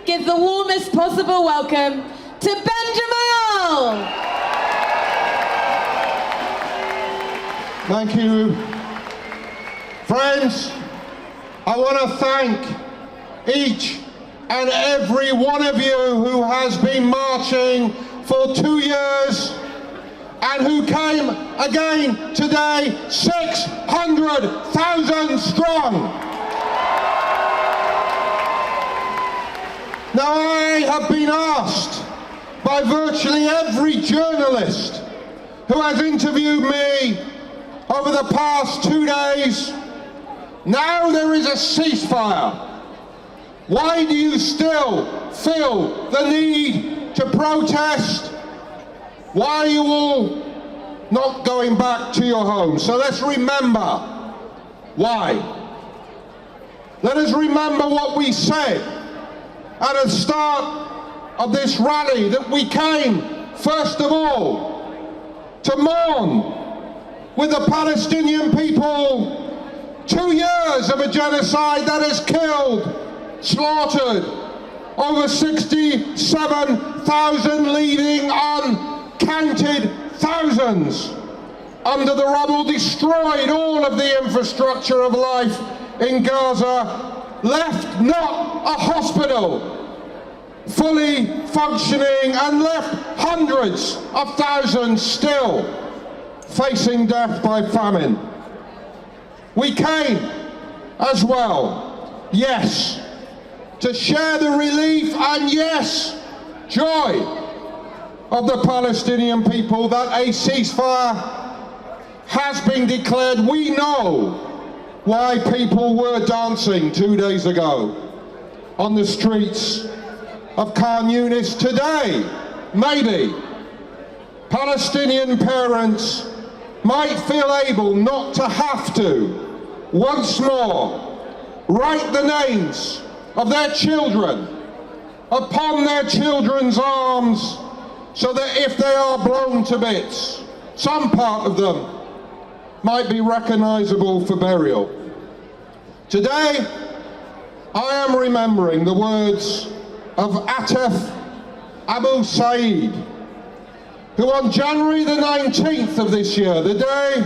give the warmest possible welcome to Jamal. Thank you. Friends, I want to thank each and every one of you who has been marching for 2 years and who came again today, 600,000 strong. Now, I have been asked by virtually every journalist who has interviewed me over the past 2 days, now there is a ceasefire. Why do you still feel the need to protest? Why are you all not going back to your homes? So let's remember why. Let us remember what we said at the start of this rally, that we came, first of all, to mourn with the Palestinian people 2 years of a genocide that has killed, slaughtered over 67,000, leaving uncounted thousands under the rubble, destroyed all of the infrastructure of life in Gaza, left not a hospital fully functioning, and left hundreds of thousands still facing death by famine. We came as well, yes, to share the relief and, yes, joy of the Palestinian people that a ceasefire has been declared. We know why people were dancing 2 days ago on the streets of Khan Yunis. Today, maybe, Palestinian parents might feel able not to have to, once more, write the names of their children upon their children's arms, so that if they are blown to bits, some part of them might be recognizable for burial. Today, I am remembering the words of Atef Abu Said, who on January the 19th of this year, the day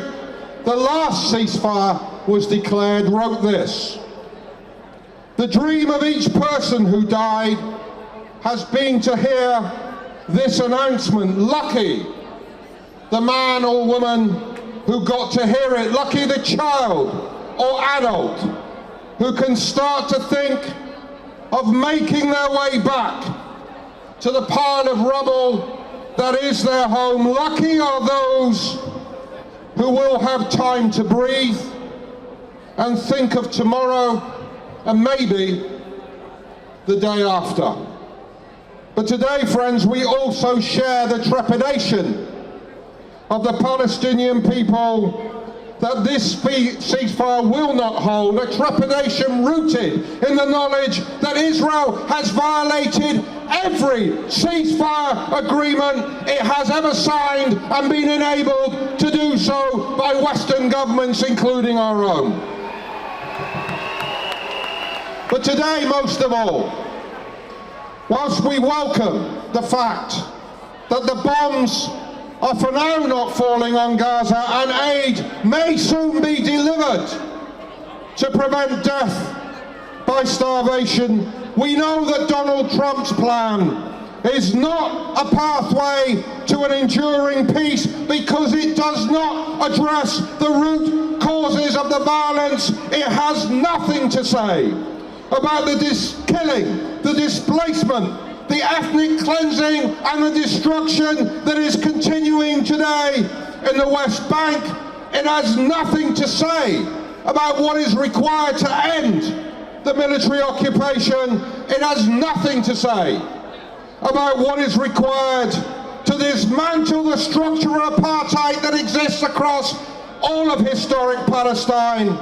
the last ceasefire was declared, wrote this: "The dream of each person who died has been to hear this announcement. Lucky the man or woman who got to hear it. Lucky the child or adult who can start to think of making their way back to the pile of rubble that is their home. Lucky are those who will have time to breathe and think of tomorrow and maybe the day after." But today, friends, we also share the trepidation of the Palestinian people that this ceasefire will not hold, a trepidation rooted in the knowledge that Israel has violated every ceasefire agreement it has ever signed and been enabled to do so by Western governments, including our own. But today, most of all, whilst we welcome the fact that the bombs are for now not falling on Gaza and aid may soon be delivered to prevent death by starvation, we know that Donald Trump's plan is not a pathway to an enduring peace, because it does not address the root causes of the violence. It has nothing to say about the killing, the displacement, the ethnic cleansing and the destruction that is continuing today in the West Bank. It has nothing to say about what is required to end the military occupation. It has nothing to say about what is required to dismantle the structure of apartheid that exists across all of historic Palestine,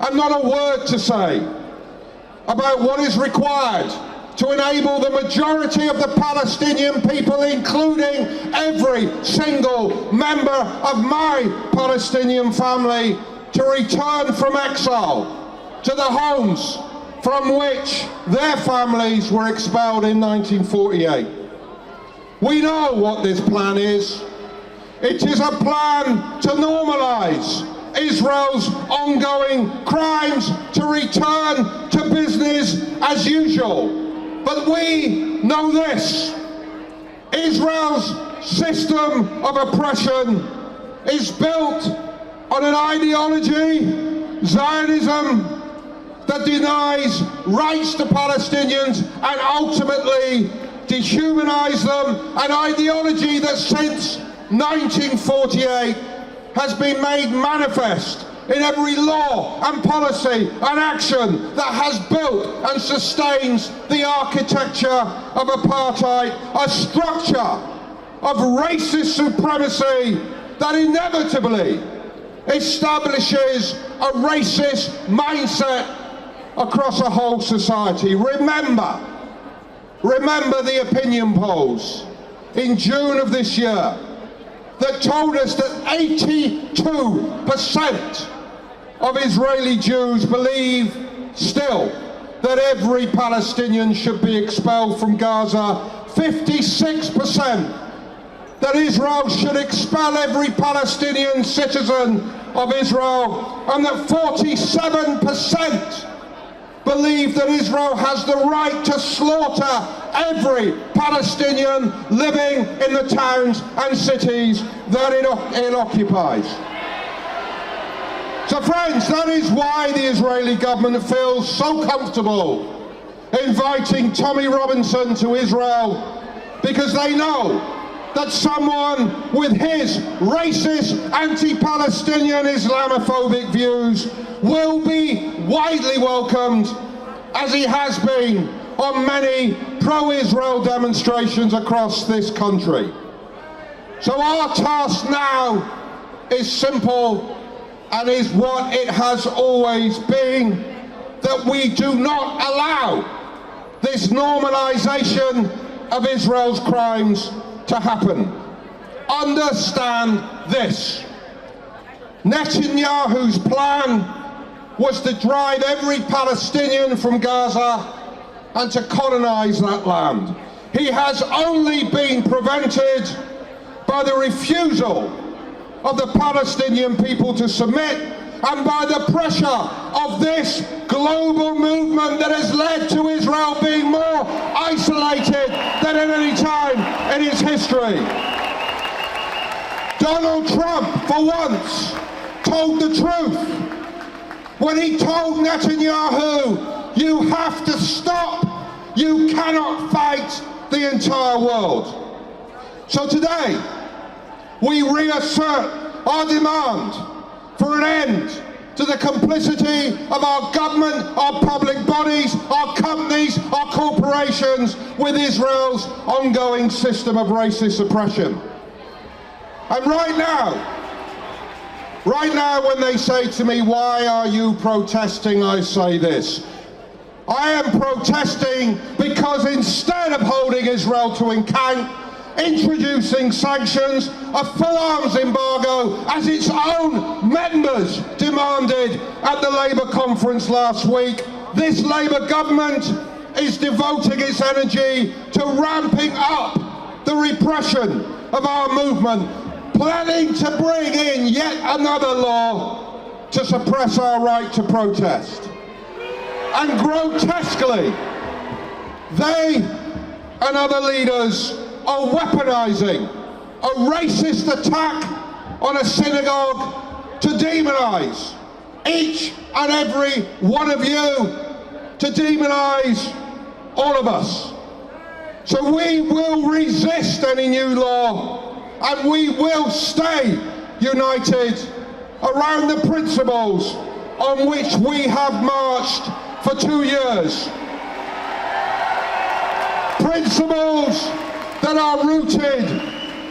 and not a word to say about what is required to enable the majority of the Palestinian people, including every single member of my Palestinian family, to return from exile to the homes from which their families were expelled in 1948. We know what this plan is. It is a plan to normalise Israel's ongoing crimes, to return to business as usual. But we know this: Israel's system of oppression is built on an ideology, Zionism, that denies rights to Palestinians and ultimately dehumanises them, an ideology that since 1948 has been made manifest in every law and policy and action that has built and sustains the architecture of apartheid, a structure of racist supremacy that inevitably establishes a racist mindset across a whole society. Remember the opinion polls in June of this year that told us that 82% of Israeli Jews believe still that every Palestinian should be expelled from Gaza, 56% that Israel should expel every Palestinian citizen of Israel, and that 47% believe that Israel has the right to slaughter every Palestinian living in the towns and cities that it occupies. So friends, that is why the Israeli government feels so comfortable inviting Tommy Robinson to Israel, because they know that someone with his racist, anti-Palestinian, Islamophobic views will be widely welcomed, as he has been on many pro-Israel demonstrations across this country. So our task now is simple, and is what it has always been, that we do not allow this normalization of Israel's crimes to happen. Understand this: Netanyahu's plan was to drive every Palestinian from Gaza and to colonize that land. He has only been prevented by the refusal of the Palestinian people to submit, and by the pressure of this global movement that has led to Israel being more isolated than at any time in its history. Donald Trump, for once, told the truth when he told Netanyahu, "You have to stop. You cannot fight the entire world." So today, we reassert our demand for an end to the complicity of our government, our public bodies, our companies, our corporations with Israel's ongoing system of racist oppression. And right now, when they say to me, "Why are you protesting?" I say this: I am protesting because instead of holding Israel to account, introducing sanctions, a full arms embargo, as its own members demanded at the Labour conference last week, this Labour government is devoting its energy to ramping up the repression of our movement, planning to bring in yet another law to suppress our right to protest. And grotesquely, they and other leaders are weaponizing a racist attack on a synagogue to demonize each and every one of you, to demonize all of us. So we will resist any new law, and we will stay united around the principles on which we have marched for 2 years. Principles that are rooted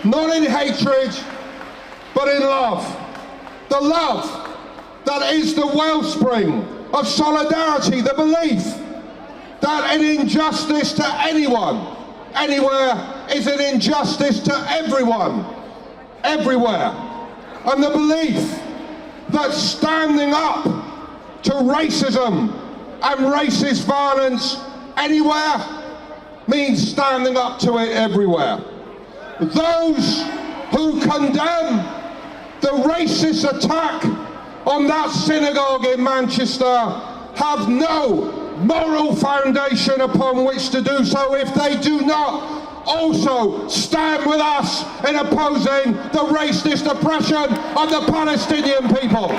not in hatred, but in love. The love that is the wellspring of solidarity, the belief that an injustice to anyone, anywhere, is an injustice to everyone, everywhere. And the belief that standing up to racism and racist violence anywhere means standing up to it everywhere. Those who condemn the racist attack on that synagogue in Manchester have no moral foundation upon which to do so if they do not also stand with us in opposing the racist oppression of the Palestinian people.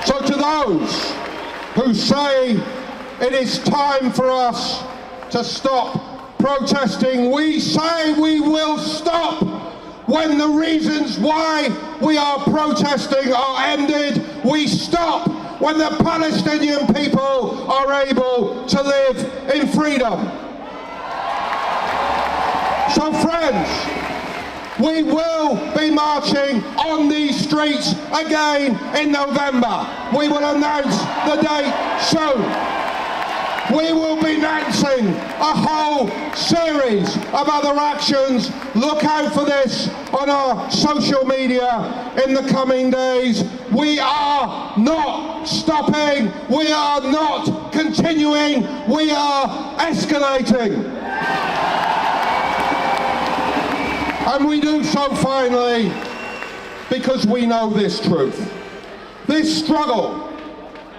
So to those who say it is time for us to stop protesting, we say we will stop when the reasons why we are protesting are ended. We stop when the Palestinian people are able to live in freedom. So friends, we will be marching on these streets again in November. We will announce the date soon. We will be announcing a whole series of other actions. Look out for this on our social media in the coming days. We are not stopping. We are not continuing. We are escalating. And we do so finally because we know this truth. This struggle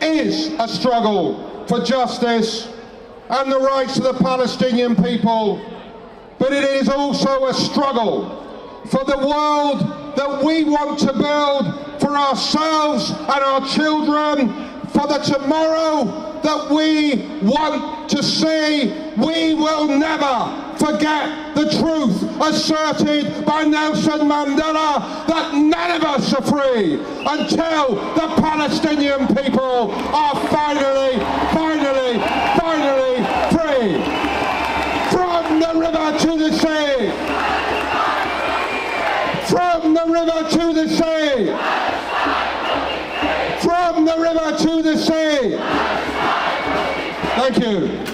is a struggle for justice and the rights of the Palestinian people, but it is also a struggle for the world that we want to build for ourselves and our children, for the tomorrow that we want to see. We will never forget the truth asserted by Nelson Mandela that none of us are free until the Palestinian people are finally free. From the river to the sea. From the river to the sea. From the river to the sea. Thank you.